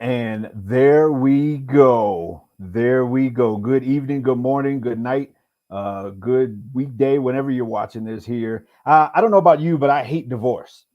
And there we go. There we go. Good evening, good morning, good night, good weekday, whenever you're watching this here. I don't know about you, but I hate divorce.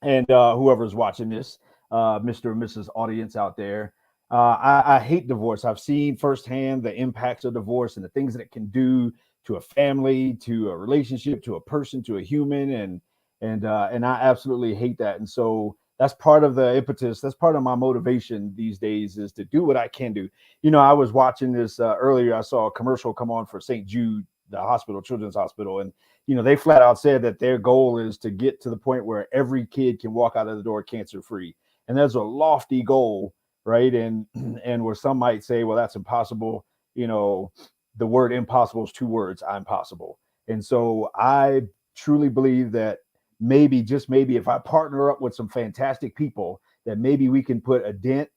And whoever's watching this, Mr. and Mrs. Audience out there, I hate divorce. I've seen firsthand the impacts of divorce and the things that it can do to a family, to a relationship, to a person, to a human, and I absolutely hate that. And so that's part of the impetus. That's part of my motivation these days is to do what I can do. You know, I was watching this earlier. I saw a commercial come on for St. Jude, the hospital, Children's Hospital, and they flat out said that their goal is to get to the point where every kid can walk out of the door cancer free. And that's a lofty goal, right? And and where some might say, well, that's impossible. You know, the word impossible is two words, I'm possible. And so I truly believe that maybe, just maybe, if I partner up with some fantastic people, that maybe we can put a dent,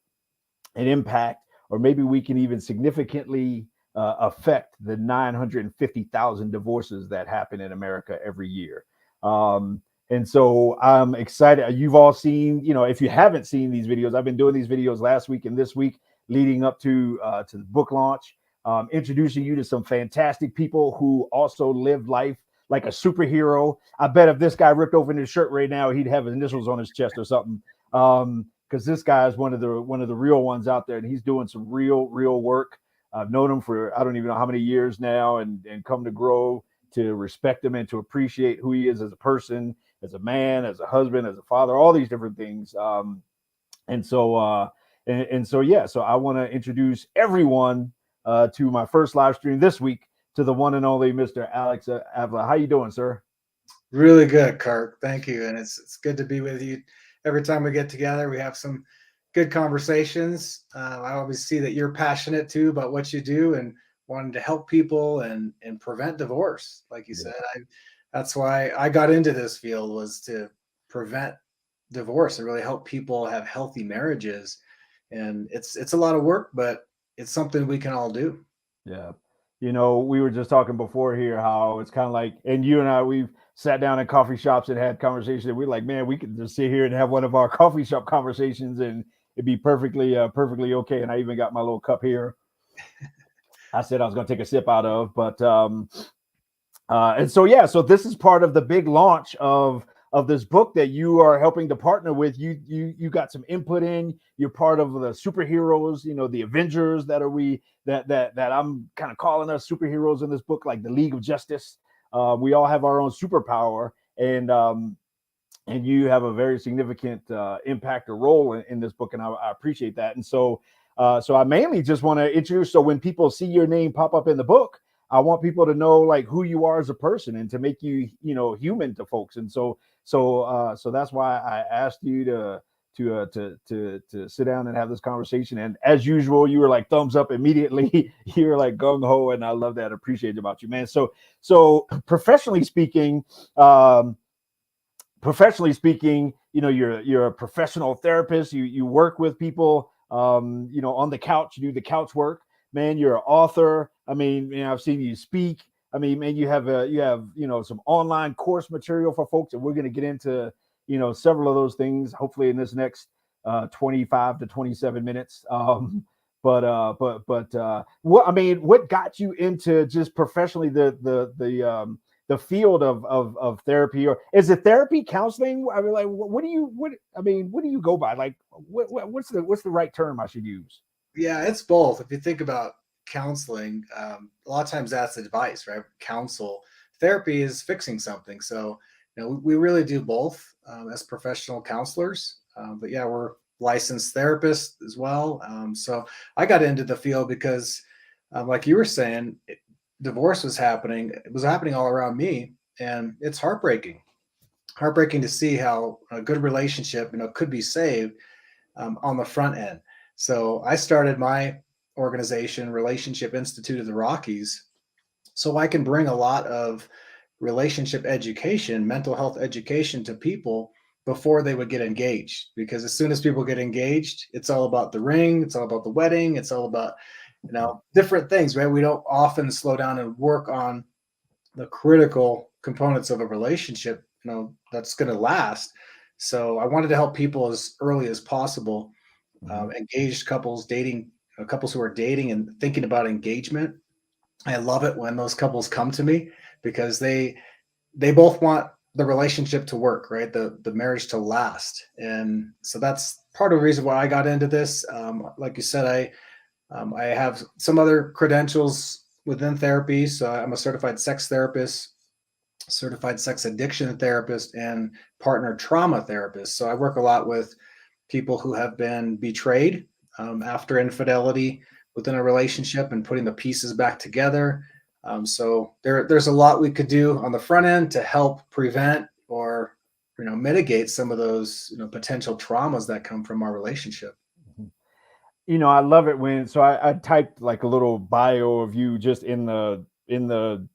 an impact, or maybe we can even significantly affect the 950,000 divorces that happen in America every year. And so I'm excited. You've all seen, if you haven't seen these videos, I've been doing these videos last week and this week leading up to the book launch, introducing you to some fantastic people who also live life like a superhero. I bet if this guy ripped open his shirt right now, he'd have his initials on his chest or something. Because this guy is one of the real ones out there, and he's doing some real work. I've known him for I don't even know how many years now, and come to grow to respect him and to appreciate who he is as a person, as a man, as a husband, as a father, all these different things. And so yeah, so I want to introduce everyone to my first live stream this week, to the one and only Mr. Alex Avila. How you doing, sir? Really good, Kirk. Thank you. And it's good to be with you. Every time we get together, we have some good conversations. I always see that you're passionate too about what you do and wanting to help people and prevent divorce. Like you said, Yeah. that's why I got into this field, was to prevent divorce and really help people have healthy marriages. And it's a lot of work, but it's something we can all do. Yeah. We were just talking before here how it's kind of like, and you and I, we've sat down in coffee shops and had conversations. And we're like, man, we could just sit here and have one of our coffee shop conversations and it'd be perfectly okay. And I even got my little cup here. I said I was going to take a sip out of, but and so yeah, so this is part of the big launch of this book that you are helping to partner with. You got some input in. You're part of the superheroes, the Avengers that I'm kind of calling us superheroes in this book, like the League of Justice. We all have our own superpower, and you have a very significant impact or role in this book, and I appreciate that. And so I mainly just want to introduce. So when people see your name pop up in the book, I want people to know like who you are as a person and to make you human to folks. And so that's why I asked you to sit down and have this conversation. And as usual, you were like thumbs up immediately. You were like gung ho, and I love that. Appreciate it about you, man. So professionally speaking, you're a professional therapist. You work with people, on the couch. You do the couch work, man. You're an author. I mean, I've seen you speak. I mean, man, you have some online course material for folks, and we're going to get into several of those things hopefully in this next 25 to 27 minutes. What got you into just professionally the field of therapy, or is it therapy, counseling? I mean, like, what do you go by? Like, what's the right term I should use? Yeah, it's both. If you think about counseling, a lot of times that's advice, right? Counsel. Therapy is fixing something. So, we really do both as professional counselors. But yeah, we're licensed therapists as well. So I got into the field because, like you were saying, divorce was happening. It was happening all around me, and it's heartbreaking to see how a good relationship, could be saved on the front end. So I started my organization, Relationship Institute of the Rockies, so I can bring a lot of relationship education, mental health education to people before they would get engaged. Because as soon as people get engaged, it's all about the ring, it's all about the wedding, it's all about, different things, right? We don't often slow down and work on the critical components of a relationship, that's going to last. So I wanted to help people as early as possible. Mhm. engaged couples dating, couples who are dating and thinking about engagement. I love it when those couples come to me because they both want the relationship to work, right? The marriage to last, and so that's part of the reason why I got into this. Like you said, I have some other credentials within therapy, so I'm a certified sex therapist, certified sex addiction therapist, and partner trauma therapist. So I work a lot with people who have been betrayed after infidelity within a relationship and putting the pieces back together. So there's a lot we could do on the front end to help prevent or mitigate some of those potential traumas that come from our relationship. Mhm. I love it when I typed like a little bio of you just in the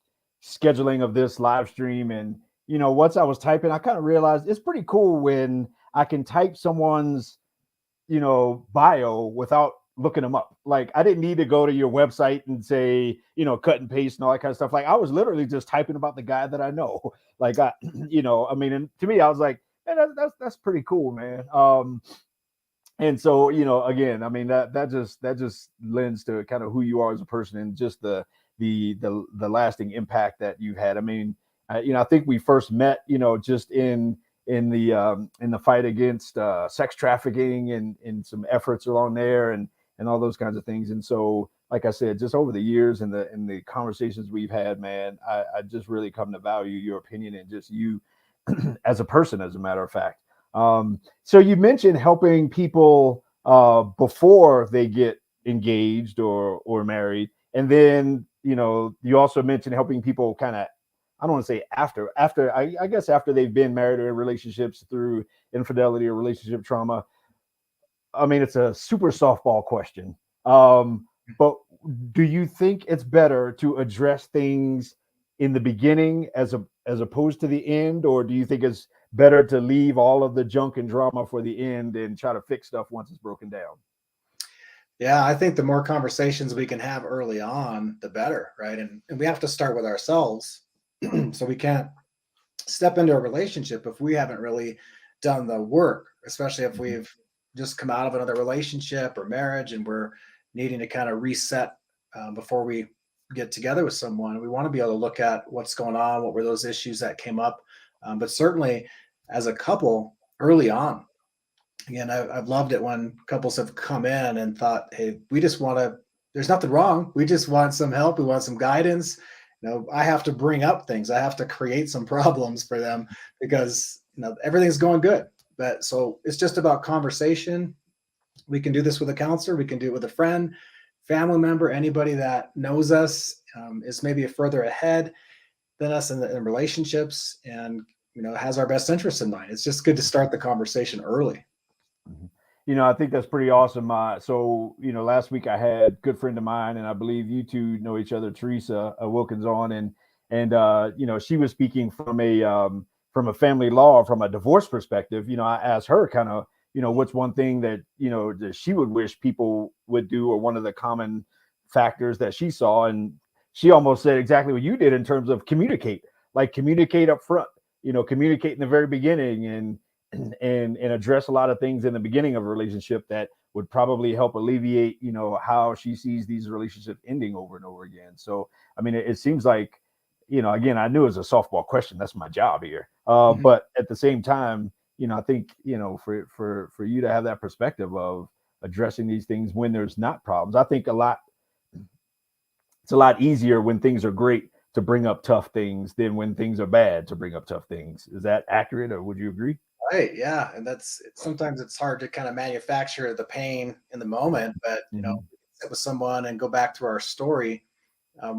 scheduling of this live stream. And once I was typing, I kind of realized it's pretty cool when I can type someone's bio without looking them up. Like I didn't need to go to your website and say, cut and paste and all that kind of stuff. Like I was literally just typing about the guy that I know. Like I, I mean, and to me, I was like, man, that's pretty cool, man. And so again, I mean that just lends to kind of who you are as a person and just the lasting impact that you've had. I mean, I think we first met just in the fight against sex trafficking and some efforts along there and all those kinds of things. And so like I said, just over the years and the conversations we've had, man, I just really come to value your opinion and just you as a person, as a matter of fact. So you mentioned helping people before they get engaged or married, and then you also mentioned helping people kind of, I don't want to say after I guess after they've been married or in relationships through infidelity or relationship trauma. I mean, it's a super softball question. But do you think it's better to address things in the beginning as opposed to the end, or do you think it's better to leave all of the junk and drama for the end and try to fix stuff once it's broken down? Yeah, I think the more conversations we can have early on, the better, right? And we have to start with ourselves. So we can't step into a relationship if we haven't really done the work, especially if Mhm. we've just come out of another relationship or marriage and we're needing to kind of reset before we get together with someone. We want to be able to look at what's going on, what were those issues that came up. But certainly as a couple early on, again, I've loved it when couples have come in and thought, hey, we just want to, there's nothing wrong. We just want some help. We want some guidance. I have to bring up things. I have to create some problems for them because, everything's going good. But so it's just about conversation. We can do this with a counselor. We can do it with a friend, family member, anybody that knows us, is maybe further ahead than us in relationships and, has our best interests in mind. It's just good to start the conversation early. Mhm. I think that's pretty awesome. So, last week I had a good friend of mine, and I believe you two know each other, Teresa Wilkins, on, and she was speaking from a family law, from a divorce perspective. I asked her kind of, what's one thing that that she would wish people would do, or one of the common factors that she saw, and she almost said exactly what you did in terms of communicate, like communicate up front, communicate in the very beginning and address a lot of things in the beginning of a relationship that would probably help alleviate how she sees these relationships ending over and over again. So I mean it seems like again, I knew it was a softball question, that's my job here, Mhm. but at the same time I think for you to have that perspective of addressing these things when there's not problems. I think it's a lot easier when things are great to bring up tough things than when things are bad to bring up tough things. Is that accurate, or would you agree? Right. Yeah. And sometimes it's hard to kind of manufacture the pain in the moment, but Mhm. we can sit with someone and go back to our story.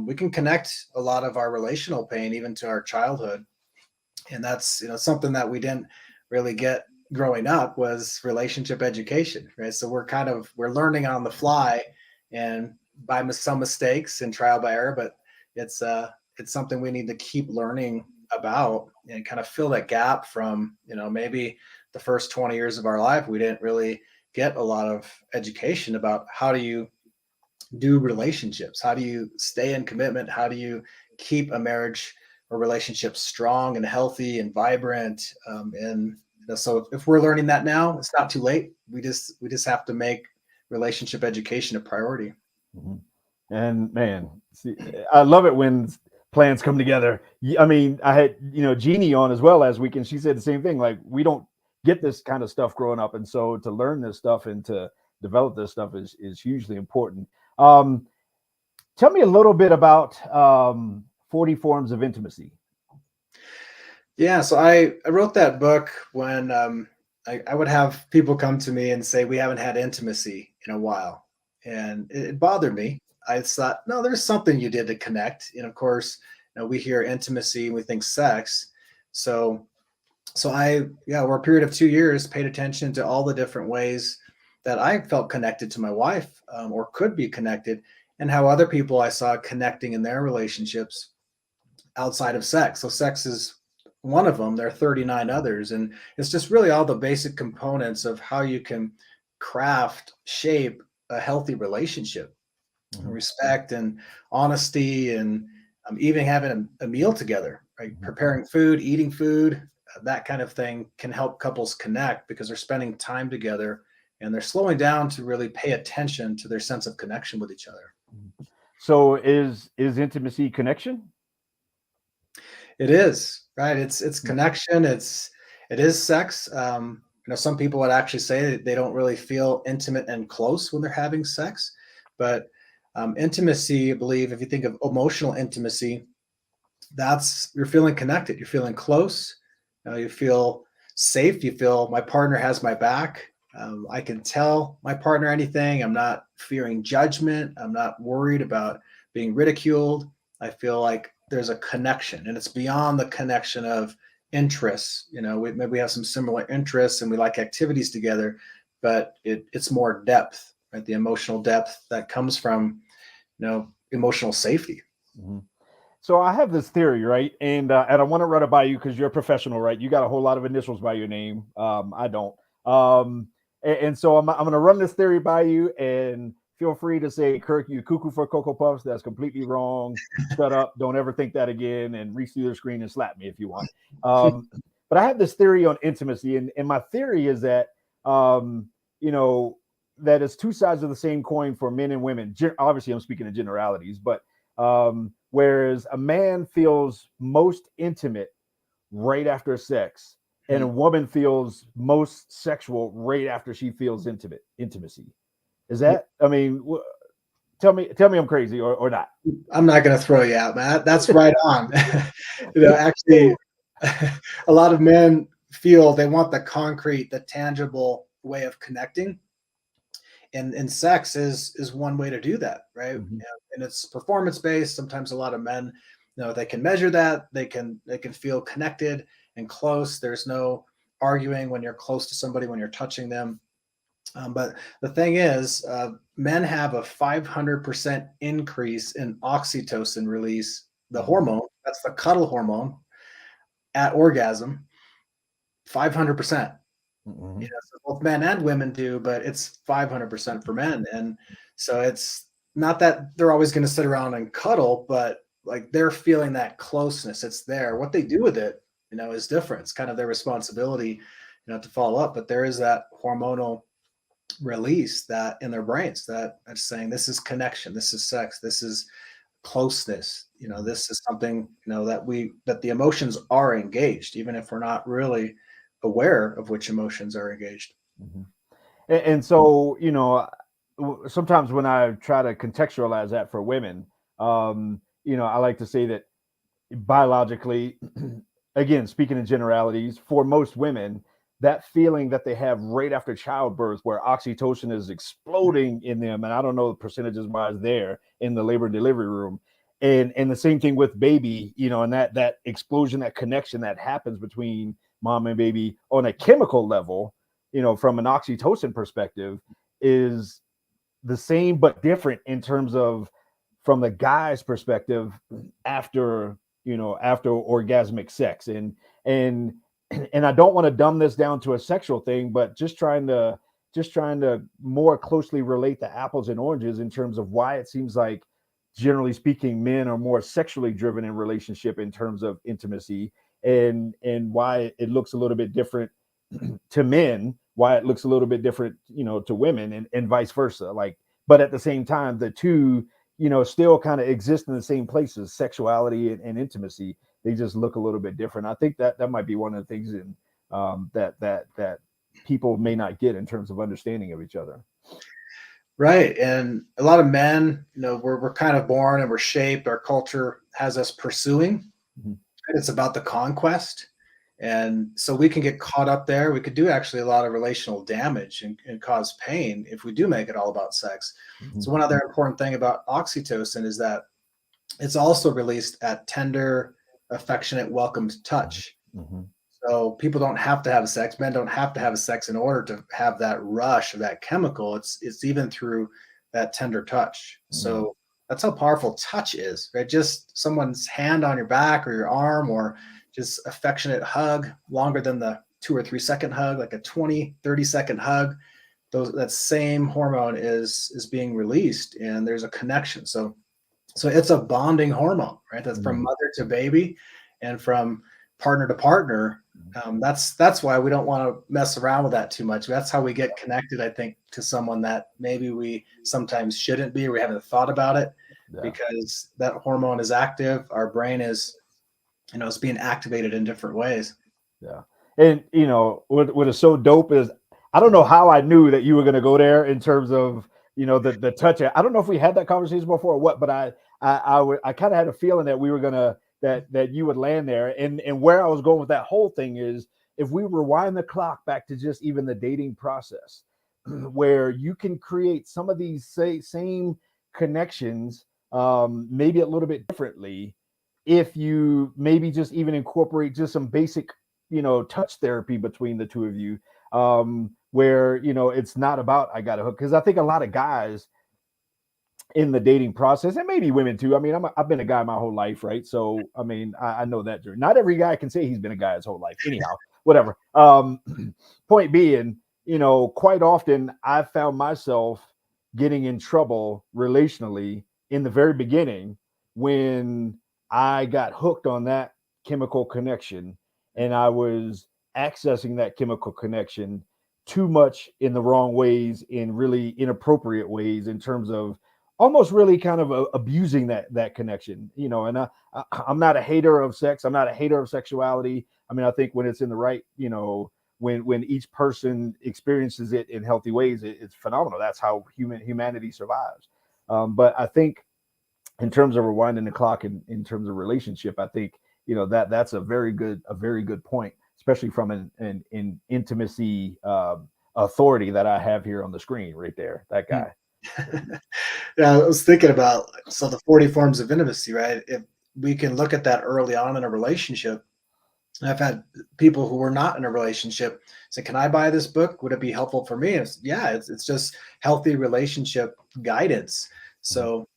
We can connect a lot of our relational pain even to our childhood. And that's, something that we didn't really get growing up was relationship education, right? So we're learning on the fly and by some mistakes and trial by error, but it's something we need to keep learning about and kind of fill that gap from, maybe the first 20 years of our life we didn't really get a lot of education about how do you do relationships, how do you stay in commitment, how do you keep a marriage or relationship strong and healthy and vibrant, and So if we're learning that now, it's not too late. We just have to make relationship education a priority. Mhm. And man, see, I love it when plans come together. I mean, I had Jeannie on as well last week, and she said the same thing. Like, we don't get this kind of stuff growing up, and so to learn this stuff and to develop this stuff is hugely important. Um, Tell me a little bit about 40 Forms of Intimacy. Yeah, so I wrote that book when I would have people come to me and say we haven't had intimacy in a while, and it bothered me. I thought, no, there's something you did to connect, and of course, we hear intimacy and we think sex. So yeah, over a period of 2 years, paid attention to all the different ways that I felt connected to my wife, or could be connected, and how other people I saw connecting in their relationships outside of sex. So sex is one of them. There are 39 others, and it's just really all the basic components of how you can craft, shape a healthy relationship, Mhm, respect and honesty, and even having a meal together, right? mhm. Preparing food, eating food, that kind of thing can help couples connect because they're spending time together and they're slowing down to really pay attention to their sense of connection with each other. So is intimacy connection? It is, right? It's connection. It is sex. Some people would actually say that they don't really feel intimate and close when they're having sex, but intimacy, I believe, if you think of emotional intimacy, that's you're feeling connected, you're feeling close, you feel safe, you feel my partner has my back. I can tell my partner anything. I'm not fearing judgment. I'm not worried about being ridiculed. I feel like there's a connection, and it's beyond the connection of interests. Maybe we have some similar interests and we like activities together, but it's more depth, right? The emotional depth that comes from emotional safety. Mhm. So I have this theory, right? And I want to run it by you because you're a professional, right? You got a whole lot of initials by your name. I don't. And so I'm going to run this theory by you, and feel free to say, Kirk, you cuckoo for Cocoa Puffs. That's completely wrong. Shut up. Don't ever think that again. And reach through the screen and slap me if you want. Um, but I have this theory on intimacy, and my theory is that um, you know that it's two sides of the same coin for men and women. Obviously, I'm speaking in generalities, but whereas a man feels most intimate right after sex, and a woman feels most sexual right after she feels intimacy. Is that? I mean, tell me I'm crazy or not. I'm not going to throw you out, man. That's right on. Actually, a lot of men feel they want the concrete, the tangible way of connecting, and sex is one way to do that, right? Mhm, And it's performance based. Sometimes a lot of men, they can measure that. They can feel connected and close. There's no arguing when you're close to somebody, when you're touching them. But the thing is, men have a 500% increase in oxytocin release, the mhm, hormone, that's the cuddle hormone, at orgasm, 500%. mhm, So both men and women do, but it's 500% for men. And so it's not that they're always going to sit around and cuddle, but like they're feeling that closeness. It's there. What they do with it, is different. It's kind of their responsibility, to follow up. But there is that hormonal release that in their brains that are saying this is connection, this is sex, this is closeness, mhm, this is something that the emotions are engaged even if we're not really aware of which emotions are engaged. mhm. And so, sometimes when I try to contextualize that for women, I like to say that biologically, again, speaking in generalities, for most women, that feeling that they have right after childbirth, where oxytocin is exploding in them, and I don't know the percentages wise there in the labor and delivery room, and the same thing with baby, and that explosion, that connection that happens between mom and baby on a chemical level, from an oxytocin perspective, is the same but different in terms of from the guy's perspective after after orgasmic sex, and and I don't want to dumb this down to a sexual thing, but just trying to more closely relate the apples and oranges in terms of why it seems like, generally speaking, men are more sexually driven in relationship in terms of intimacy, and why it looks a little bit different to men, why it looks a little bit different, to women, and vice versa. Like, but at the same time, the two, still kind of exist in the same places, sexuality and intimacy. They just look a little bit different. I think that might be one of the things that people may not get in terms of understanding of each other. Right. And a lot of men, we're kind of born and we're shaped. Our culture has us pursuing. Mhm. It's about the conquest. And so we can get caught up there. We could do actually a lot of relational damage and cause pain if we do make it all about sex. Mhm. So, one other important thing about oxytocin is that it's also released at tender, affectionate, welcomed touch. Mhm. So people don't have to have sex. Men don't have to have sex in order to have that rush of that chemical. It's even through that tender touch. Mhm. So that's how powerful touch is, right? Just someone's hand on your back or your arm, or just affectionate hug longer than the 2 or 3 second hug, like a 20, 30 second hug. That same hormone is being released and there's a connection. So it's a bonding hormone, right? That's from Mhm. mother to baby and from partner to partner. That's why we don't want to mess around with that too much. That's how we get connected, I think, to someone that maybe we sometimes shouldn't be, or we haven't thought about it, Yeah. because that hormone is active. Our brain is, it's being activated in different ways. Yeah. And what is so dope is, I don't know how I knew that you were going to go there in terms of, the touch. I don't know if we had that conversation before or what, but I kind of had a feeling that we were going to, that you would land there. And where I was going with that whole thing is, if we rewind the clock back to just even the dating process, where you can create some of these same connections, maybe a little bit differently, if you maybe just even incorporate just some basic, touch therapy between the two of you, where, it's not about I got a hook. Because I think a lot of guys in the dating process, and maybe women too. I mean, I've been a guy my whole life, right? So I mean, I know that journey. Not every guy can say he's been a guy his whole life. Anyhow, whatever. Point being, quite often I found myself getting in trouble relationally in the very beginning, when I got hooked on that chemical connection, and I was accessing that chemical connection too much in the wrong ways, in really inappropriate ways, in terms of almost really kind of abusing that connection, and I'm not a hater of sex. I'm not a hater of sexuality. I mean, I think when it's in the right, when each person experiences it in healthy ways, it's phenomenal. That's how humanity survives. But I think, in terms of rewinding the clock, in terms of relationship, I think, that's a very good point, especially from an intimacy, authority that I have here on the screen right there. That Hmm. guy. Yeah, I was thinking about, so the 40 forms of intimacy, right? If we can look at that early on in a relationship. I've had people who were not in a relationship say, "Can I buy this book? Would it be helpful for me?" Yeah, it's just healthy relationship guidance. Mhm. So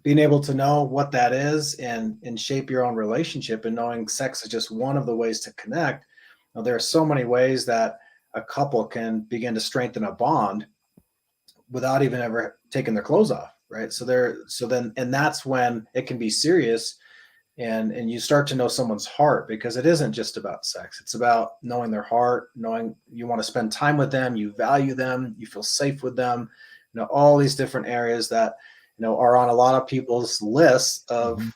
being able to know what that is and shape your own relationship, and knowing sex is just one of the ways to connect. Now, there are so many ways that a couple can begin to strengthen a bond without even ever taking their clothes off, right? So then and that's when it can be serious, and you start to know someone's heart, because it isn't just about sex. It's about knowing their heart, knowing you want to spend time with them, you value them, you feel safe with them, all these different areas that are on a lot of people's lists of, Mhm.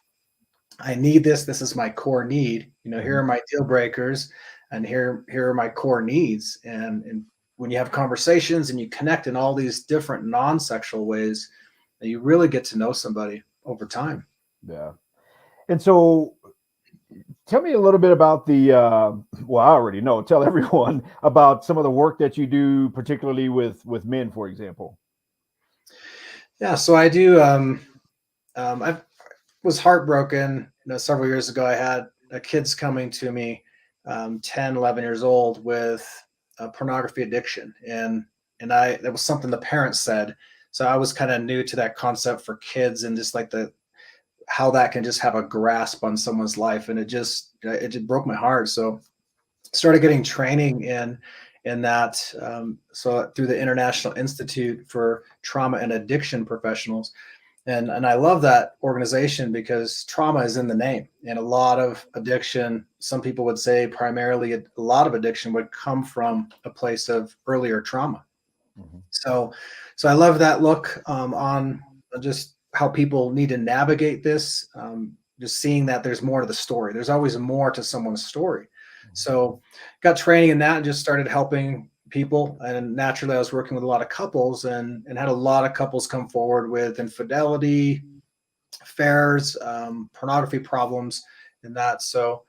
I need this, this is my core need, here Mhm. are my deal breakers, and here are my core needs. And when you have conversations and you connect in all these different non-sexual ways, you really get to know somebody over time. Yeah. And so, tell me a little bit about the. Well, I already know. Tell everyone about some of the work that you do, particularly with men, for example. Yeah, so I do. I was heartbroken. Several years ago, I had kids coming to me, 10, 11 years old, with pornography addiction, and that was something the parents said. So I was kind of new to that concept for kids, and just like the how that can just have a grasp on someone's life, and it just broke my heart. So started getting training in that. So through the International Institute for Trauma and Addiction Professionals. And I love that organization because trauma is in the name. And a lot of addiction, some people would say primarily a lot of addiction would come from a place of earlier trauma. Mhm. So, so I love that look on just how people need to navigate this. Just seeing that there's more to the story. There's always more to someone's story. So, got training in that and just started helping people. And naturally, I was working with a lot of couples and had a lot of couples come forward with infidelity, affairs, pornography problems, and that. So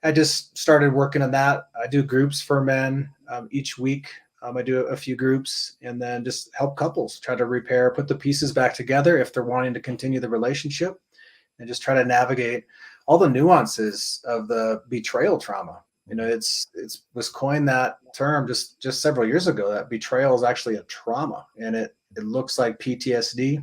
I just started working on that. I do groups for men each week. I do a few groups and then just help couples try to repair, put the pieces back together if they're wanting to continue the relationship, and just try to navigate all the nuances of the betrayal trauma. You know, it's was coined that term just several years ago that betrayal is actually a trauma, and it looks like PTSD.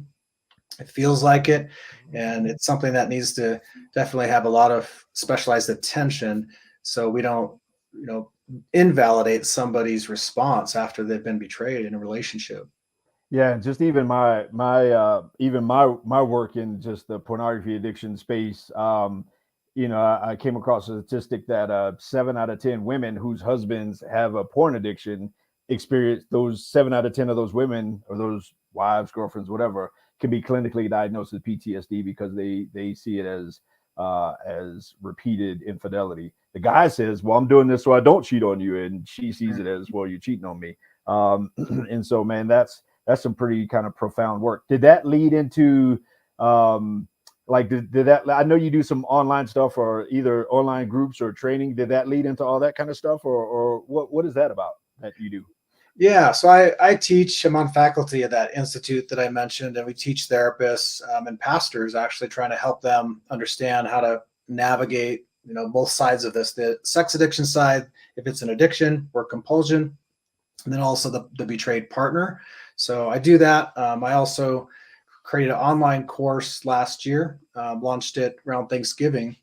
It feels like it, and it's something that needs to definitely have a lot of specialized attention so we don't, you know, invalidate somebody's response after they've been betrayed in a relationship. Yeah, just even my work in just the pornography addiction space. I came across a statistic that 7 out of 10 women whose husbands have a porn addiction experience those 7 out of 10 of those women or those wives, girlfriends, whatever, can be clinically diagnosed with PTSD because they see it as repeated infidelity. The guy says, "Well, I'm doing this so I don't cheat on you," and she sees it as, "Well, you're cheating on me." And so, man, that's some pretty kind of profound work. Did that lead into um did that, I know you do some online stuff or either online groups or training. Did that lead into all that kind of stuff or what is that about that you do? Yeah, so I teach. I'm on faculty at that institute that I mentioned, and we teach therapists and pastors actually trying to help them understand how to navigate, you know, both sides of this: the sex addiction side, if it's an addiction or compulsion, and then also the betrayed partner. So I do that. I also created an online course last year, launched it around Thanksgiving,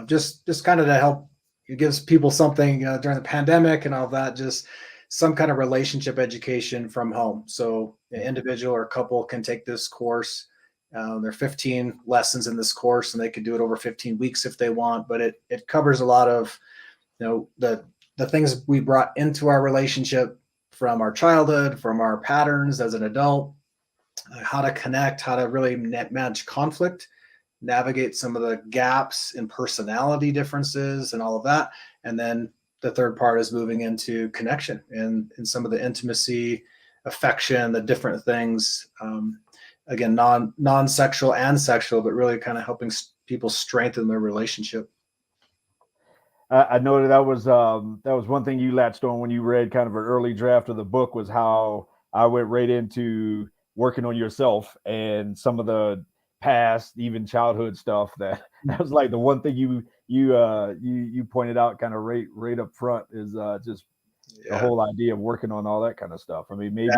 just kind of to help. It gives people something, during the pandemic and all that, just some kind of relationship education from home. So an individual or couple can take this course. There are 15 lessons in this course, and they can do it over 15 weeks if they want. But it covers a lot of, the things we brought into our relationship from our childhood, from our patterns as an adult, how to connect, how to really manage conflict, navigate some of the gaps in personality differences and all of that. And then the third part is moving into connection and some of the intimacy, affection, the different things. Again, non-sexual and sexual, but really kind of helping people strengthen their relationship. I know that was one thing you latched on when you read kind of an early draft of the book was how I went right into working on yourself and some of the past, even childhood stuff that that was like the one thing you pointed out kind of right up front is just the Yeah. whole idea of working on all that kind of stuff. I mean,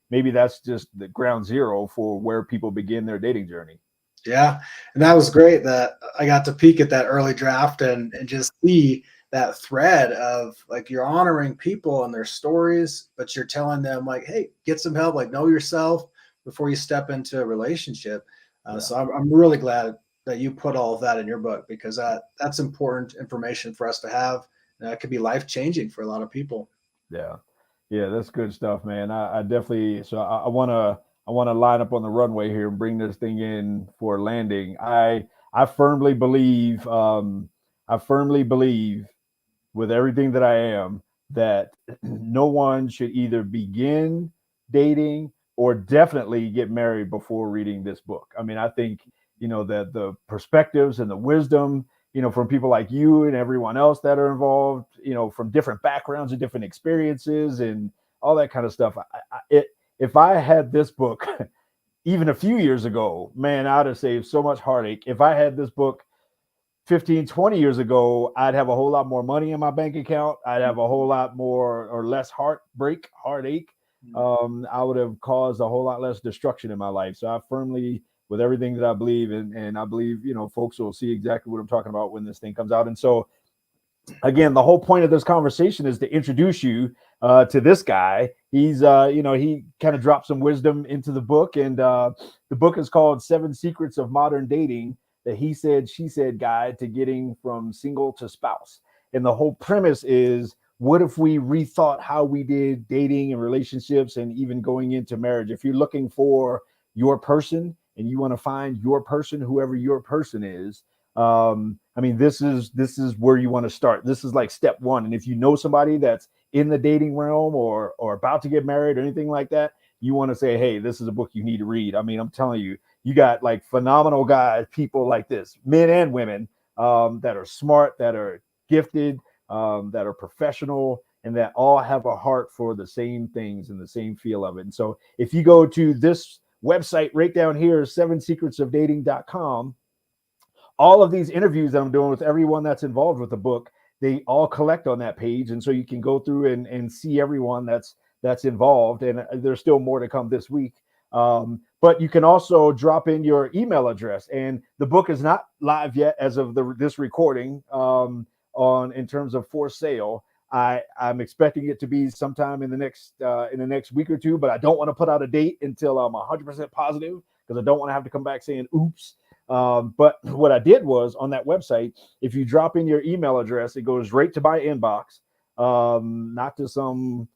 maybe that's just the ground zero for where people begin their dating journey. Yeah, and that was great that I got to peek at that early draft and just see that thread of like you're honoring people and their stories, but you're telling them like, hey, get some help, like know yourself before you step into a relationship. Yeah. So I'm really glad that you put all of that in your book because that's important information for us to have. And that could be life changing for a lot of people. Yeah, yeah, that's good stuff, man. I definitely. So I wanna line up on the runway here and bring this thing in for landing. I firmly believe. I firmly believe with everything that I am that no one should either begin dating or definitely get married before reading this book. I mean, I think, that the perspectives and the wisdom, from people like you and everyone else that are involved, from different backgrounds and different experiences and all that kind of stuff. If I had this book even a few years ago, man, I'd have saved so much heartache. If I had this book 15, 20 years ago, I'd have a whole lot more money in my bank account. I'd have a whole lot more or less heartache. I would have caused a whole lot less destruction in my life. So I firmly, with everything that I believe in, and I believe, folks will see exactly what I'm talking about when this thing comes out. And so, again, the whole point of this conversation is to introduce you to this guy he's he kind of dropped some wisdom into the book, and the book is called Seven Secrets of Modern Dating: The He Said, She Said Guide to Getting from Single to Spouse. And the whole premise is, what if we rethought how we did dating and relationships and even going into marriage? If you're looking for your person and you want to find your person, whoever your person is, I mean, this is where you want to start. This is like step one. And if you know somebody that's in the dating realm or about to get married or anything like that, you want to say, hey, this is a book you need to read. I mean, I'm telling you, you got like phenomenal guys, people like this, men and women, that are smart, that are gifted, that are professional, and that all have a heart for the same things and the same feel of it. And so if you go to this website right down here, sevensecretsofdating.com, all of these interviews that I'm doing with everyone that's involved with the book, they all collect on that page. And so you can go through and see everyone that's involved. And there's still more to come this week. But you can also drop in your email address. And the book is not live yet as of this recording, on in terms of for sale. I'm expecting it to be sometime in the next week or two, but I don't want to put out a date until I'm 100% positive, because I don't want to have to come back saying oops. But what I did was, on that website, if you drop in your email address, it goes right to my inbox, not to some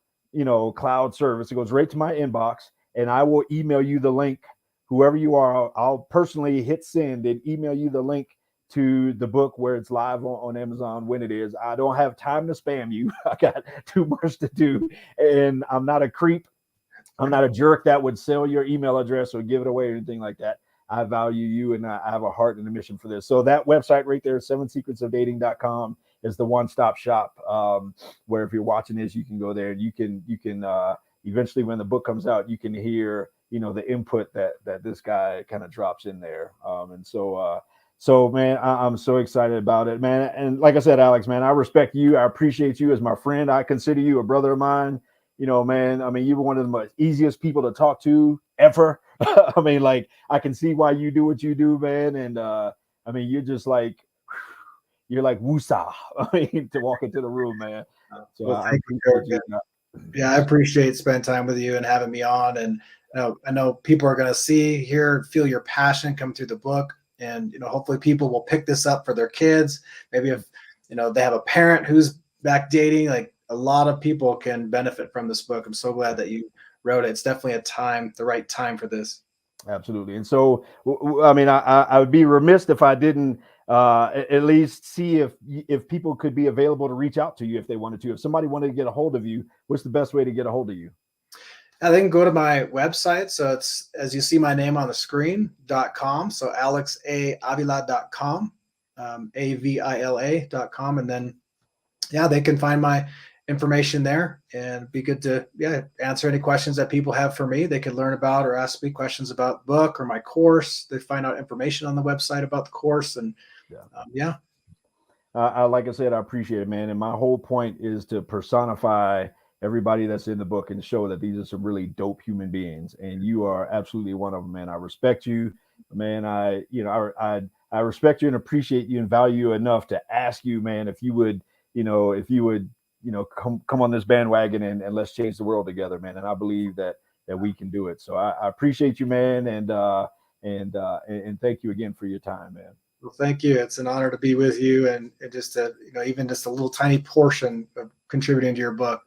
cloud service. It goes right to my inbox, and I will email you the link. Whoever you are, I'll personally hit send and email you the link to the book where it's live on Amazon when it is. I don't have time to spam you. I got too much to do, and I'm not a creep. I'm not a jerk that would sell your email address or give it away or anything like that. I value you, and I have a heart and a mission for this. So that website right there, sevensecretsofdating.com, is the one-stop shop, where if you're watching this, you can go there and you can eventually, when the book comes out, you can hear the input that this guy kind of drops in there. So man, I'm so excited about it, man. And like I said, Alex, man, I respect you. I appreciate you as my friend. I consider you a brother of mine. Man, I mean, you were one of the most easiest people to talk to ever. I mean, like, I can see why you do what you do, man. And I mean, you're like woosah. I mean, to walk into the room, man. So Well, I thank you, appreciate you. yeah, I appreciate spending time with you and having me on. And I know people are going to feel your passion come through the book. And hopefully people will pick this up for their kids. Maybe if they have a parent who's back dating, like, a lot of people can benefit from this book. I'm so glad that you wrote it. It's definitely the right time for this. Absolutely. And so, I mean, I would be remiss if I didn't at least see if people could be available to reach out to you if they wanted to. If somebody wanted to get a hold of you, what's the best way to get a hold of you? They can go to my website. So it's, as you see my name on the screen.com. So alexavila.com, avila.com. And then, yeah, they can find my information there, and be good to answer any questions that people have for me. They can learn about or ask me questions about the book or my course. They find out information on the website about the course. And Yeah. Like I said, I appreciate it, man. And my whole point is to personify everybody that's in the book and show that these are some really dope human beings, and you are absolutely one of them, man. I respect you, man. I respect you and appreciate you and value you enough to ask you, man, if you would come on this bandwagon, and let's change the world together, man. And I believe that we can do it. So I appreciate you, man, and thank you again for your time, man. well, thank you. It's an honor to be with you, and just even just a little tiny portion of contributing to your book.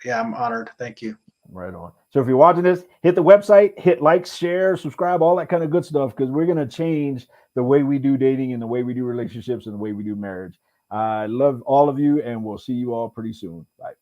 Yeah, I'm honored. Thank you. Right on. So if you're watching this, hit the website, hit like, share, subscribe, all that kind of good stuff, because we're going to change the way we do dating and the way we do relationships and the way we do marriage. I love all of you, and we'll see you all pretty soon. Bye.